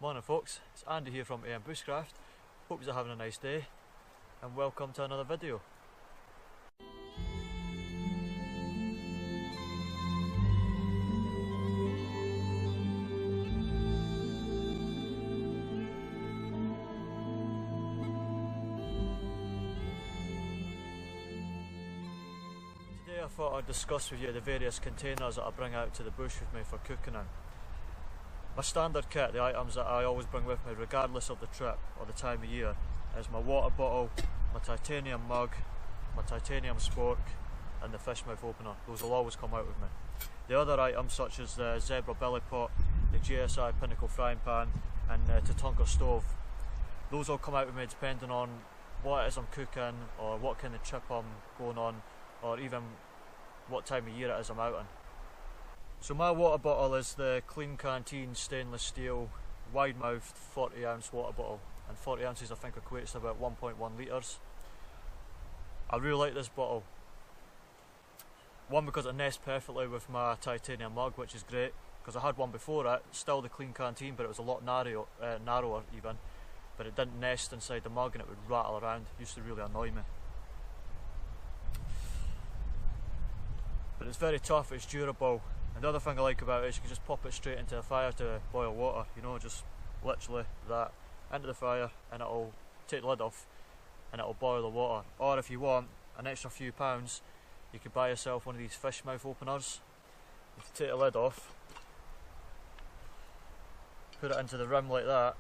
Morning folks, it's Andy here from Bushcraft. Hope you're having a nice day and welcome to another video. Today I thought I'd discuss with you the various containers that I bring out to the bush with me for cooking in. My standard kit, the items that I always bring with me regardless of the trip or the time of year, is my water bottle, my titanium mug, my titanium spork and the fish mouth opener. Those will always come out with me. The other items such as the zebra belly pot, the GSI Pinnacle frying pan and the Tatunka stove, those all come out with me depending on what it is I'm cooking or what kind of trip I'm going on or even what time of year it is I'm out in. So my water bottle is the Klean Kanteen stainless steel wide-mouthed 40 ounce water bottle, and 40 ounces I think equates to about 1.1 litres. I really like this bottle. One, because it nests perfectly with my titanium mug, which is great, because I had one before it, still the Klean Kanteen, but it was a lot narrower even, but it didn't nest inside the mug and it would rattle around. It used to really annoy me. But it's very tough, it's durable. And the other thing I like about it is you can just pop it straight into the fire to boil water, you know, just literally that, into the fire, and it'll take the lid off and it'll boil the water. Or if you want an extra few pounds, you could buy yourself one of these fish mouth openers. You can take the lid off, put it into the rim like that,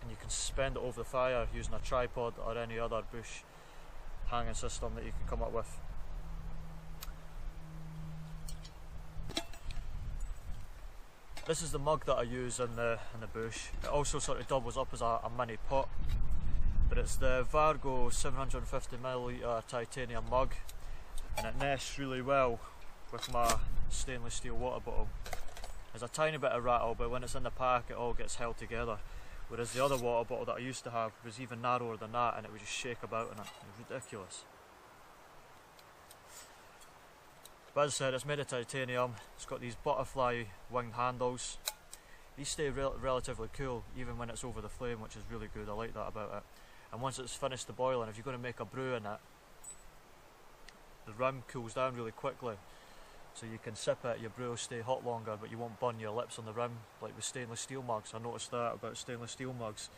and you can suspend it over the fire using a tripod or any other bush hanging system that you can come up with. This is the mug that I use in the bush. It also sort of doubles up as a mini pot, but it's the Vargo 750ml titanium mug, and it nests really well with my stainless steel water bottle. There's a tiny bit of rattle, but when it's in the pack it all gets held together, whereas the other water bottle that I used to have was even narrower than that and it would just shake about in it. It was ridiculous. But as I said, it's made of titanium. It's got these butterfly winged handles. These stay relatively cool even when it's over the flame, which is really good. I like that about it. And once it's finished the boiling, if you're going to make a brew in it, the rim cools down really quickly, so you can sip it, your brew will stay hot longer, but you won't burn your lips on the rim like with stainless steel mugs. I noticed that about stainless steel mugs,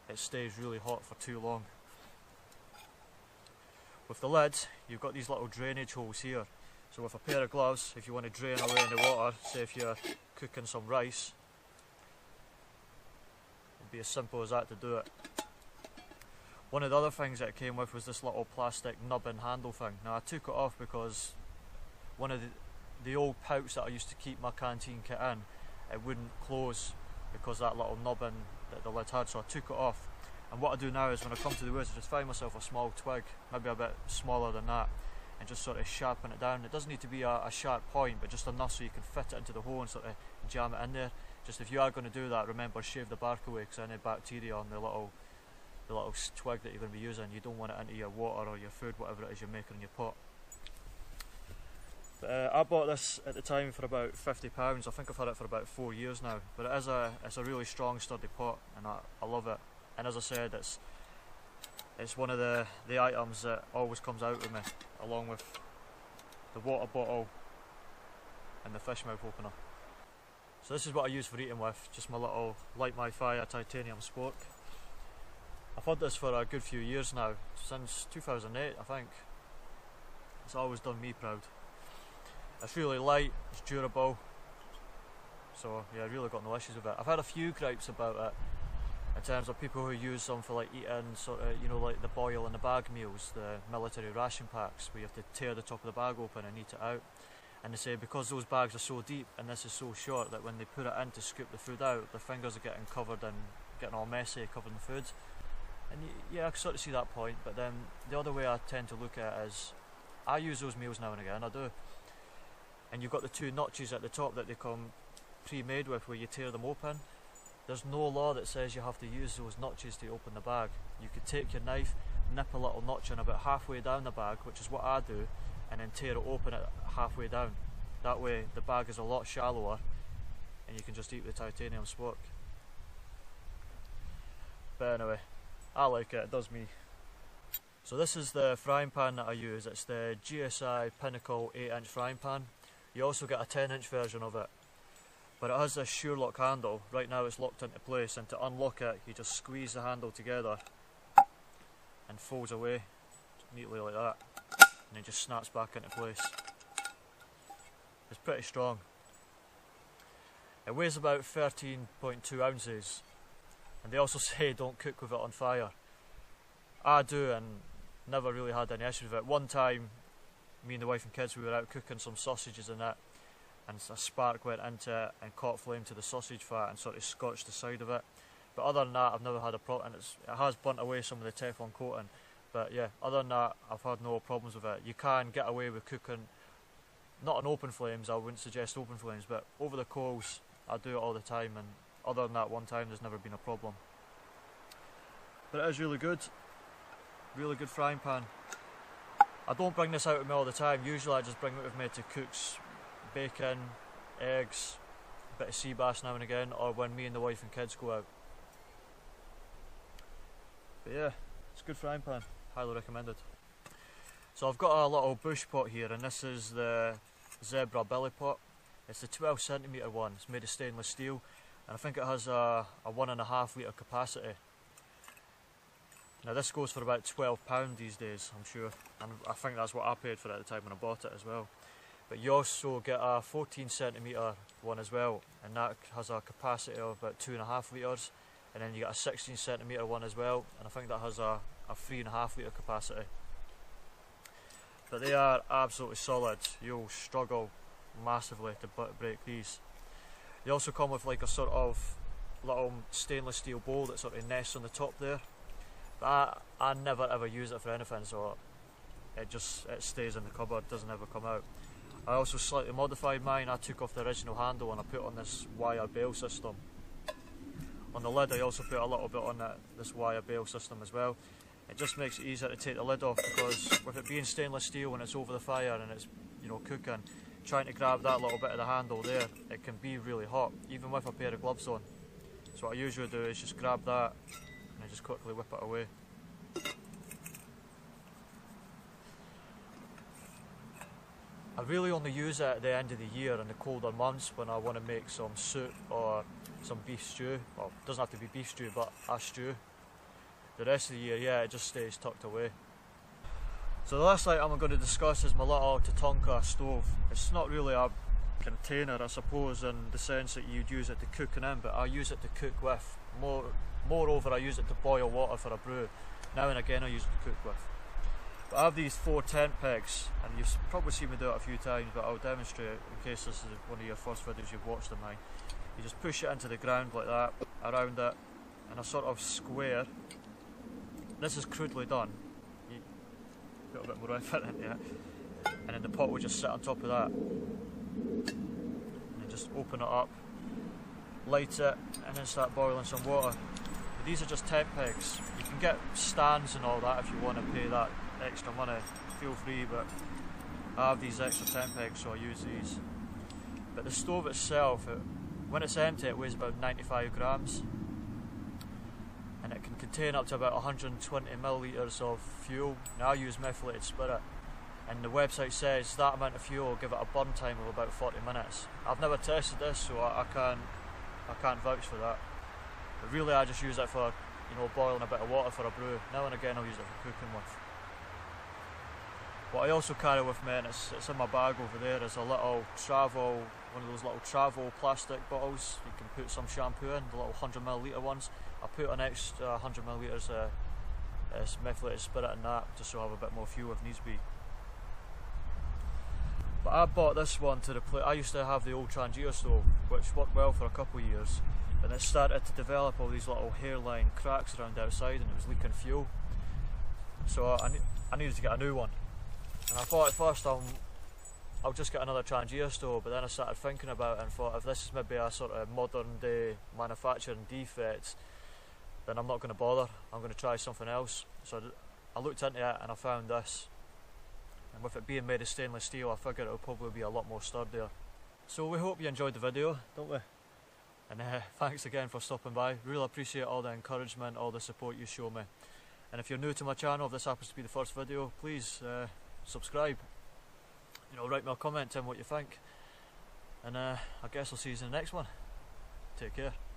it stays really hot for too long. With the lid, you've got these little drainage holes here. So with a pair of gloves, if you want to drain away in the water, say if you're cooking some rice, it'd be as simple as that to do it. One of the other things that it came with was this little plastic nubbin handle thing. Now I took it off because one of the old pouches that I used to keep my canteen kit in, it wouldn't close because that little nubbin that the lid had, so I took it off. And what I do now is when I come to the woods, I just find myself a small twig, maybe a bit smaller than that, and just sort of sharpen it down. It doesn't need to be a sharp point, but just enough so you can fit it into the hole and sort of jam it in there. Just if you are going to do that, remember, shave the bark away, because any bacteria on the little twig that you're going to be using, you don't want it into your water or your food, whatever it is you're making in your pot. But, I bought this at the time for about £50. I think I've had it for about 4 years now, but it's a really strong, sturdy pot, and I love it. And as I said, it's one of the items that always comes out with me, along with the water bottle and the fish mouth opener. So this is what I use for eating with, just my little Light My Fire titanium spork. I've had this for a good few years now, since 2008 I think. It's always done me proud. It's really light, it's durable, so yeah, I really got no issues with it. I've had a few gripes about it, in terms of people who use them for like eating sort of, you know, like the boil and the bag meals, the military ration packs, where you have to tear the top of the bag open and eat it out. And they say because those bags are so deep and this is so short, that when they put it in to scoop the food out, their fingers are getting covered and getting all messy, covered in food. And yeah, I can sort of see that point, but then the other way I tend to look at it is, I use those meals now and again, I do. And you've got the two notches at the top that they come pre-made with, where you tear them open. There's no law that says you have to use those notches to open the bag. You could take your knife, nip a little notch in about halfway down the bag, which is what I do, and then tear it open at halfway down. That way the bag is a lot shallower and you can just eat the titanium spork. But anyway, I like it, it does me. So this is the frying pan that I use. It's the GSI Pinnacle 8-inch frying pan. You also get a 10-inch version of it, but it has this sure lock handle. Right now it's locked into place, and to unlock it you just squeeze the handle together and folds away neatly like that, and it just snaps back into place. It's pretty strong. It weighs about 13.2 ounces, and they also say don't cook with it on fire. I do, and never really had any issue with it. One time, me and the wife and kids, we were out cooking some sausages in it, and a spark went into it and caught flame to the sausage fat and sort of scorched the side of it. But other than that, I've never had a problem, and it has burnt away some of the Teflon coating. But yeah, other than that, I've had no problems with it. You can get away with cooking, not on open flames, I wouldn't suggest open flames, but over the coals, I do it all the time, and other than that one time, there's never been a problem. But it is really good frying pan. I don't bring this out with me all the time. Usually I just bring it with me to cook bacon, eggs, a bit of sea bass now and again, or when me and the wife and kids go out. But yeah, it's a good frying pan, highly recommended. So I've got a little bush pot here, and this is the Zebra belly pot. It's the 12cm one. It's made of stainless steel, and I think it has a 1.5 litre capacity. Now this goes for about £12 these days, I'm sure, and I think that's what I paid for it at the time when I bought it as well. But you also get a 14cm one as well, and that has a capacity of about 2.5 litres, and then you get a 16cm one as well, and I think that has a 3.5 litre capacity. But they are absolutely solid. You'll struggle massively to break these. They also come with like a sort of little stainless steel bowl that sort of nests on the top there. But I never ever use it for anything, so it stays in the cupboard, doesn't ever come out. I also slightly modified mine. I took off the original handle and I put on this wire bail system. On the lid I also put a little bit on this wire bail system as well. It just makes it easier to take the lid off, because with it being stainless steel and it's over the fire and it's, you know, cooking, trying to grab that little bit of the handle there, it can be really hot, even with a pair of gloves on. So what I usually do is just grab that and I just quickly whip it away. I really only use it at the end of the year in the colder months when I want to make some soup or some beef stew. Well, it doesn't have to be beef stew, but a stew. The rest of the year, yeah, it just stays tucked away. So the last item I'm going to discuss is my little Tatanka stove. It's not really a container, I suppose, in the sense that you'd use it to cook in, but I use it to cook with. Moreover, I use it to boil water for a brew. Now and again I use it to cook with. But I have these 4 tent pegs, and you've probably seen me do it a few times, but I'll demonstrate in case this is one of your first videos you've watched of mine. You just push it into the ground like that, around it, in a sort of square. This is crudely done. You put a bit more effort into it, and then the pot will just sit on top of that. And then just open it up, light it, and then start boiling some water. But these are just tent pegs. You can get stands and all that if you want to pay that extra money, feel free, but I have these extra tent pegs, so I use these. But the stove itself, when it's empty, it weighs about 95 grams, and it can contain up to about 120 millilitres of fuel. Now I use methylated spirit, and the website says that amount of fuel will give it a burn time of about 40 minutes. I've never tested this, so I can't vouch for that. But really I just use it for, you know, boiling a bit of water for a brew. Now and again I'll use it for cooking with. What I also carry with me, and it's in my bag over there, is a little one of those little travel plastic bottles. You can put some shampoo in, the little 100ml ones. I put an extra 100ml methylated spirit in that, just so I have a bit more fuel if needs be. But I bought this one to replace. I used to have the old Trangia stove, which worked well for a couple of years, and it started to develop all these little hairline cracks around the outside, and it was leaking fuel. So I needed to get a new one. And I thought at first I'll just get another Trangia stove, but then I started thinking about it and thought, if this is maybe a sort of modern day manufacturing defect, then I'm not going to bother. I'm going to try something else. So I looked into it and I found this. And with it being made of stainless steel, I figured it would probably be a lot more sturdier. So we hope you enjoyed the video, don't we? And thanks again for stopping by. Really appreciate all the encouragement, all the support you show me. And if you're new to my channel, if this happens to be the first video, please subscribe. You know, write me a comment, tell me what you think. And I guess I'll see you in the next one. Take care.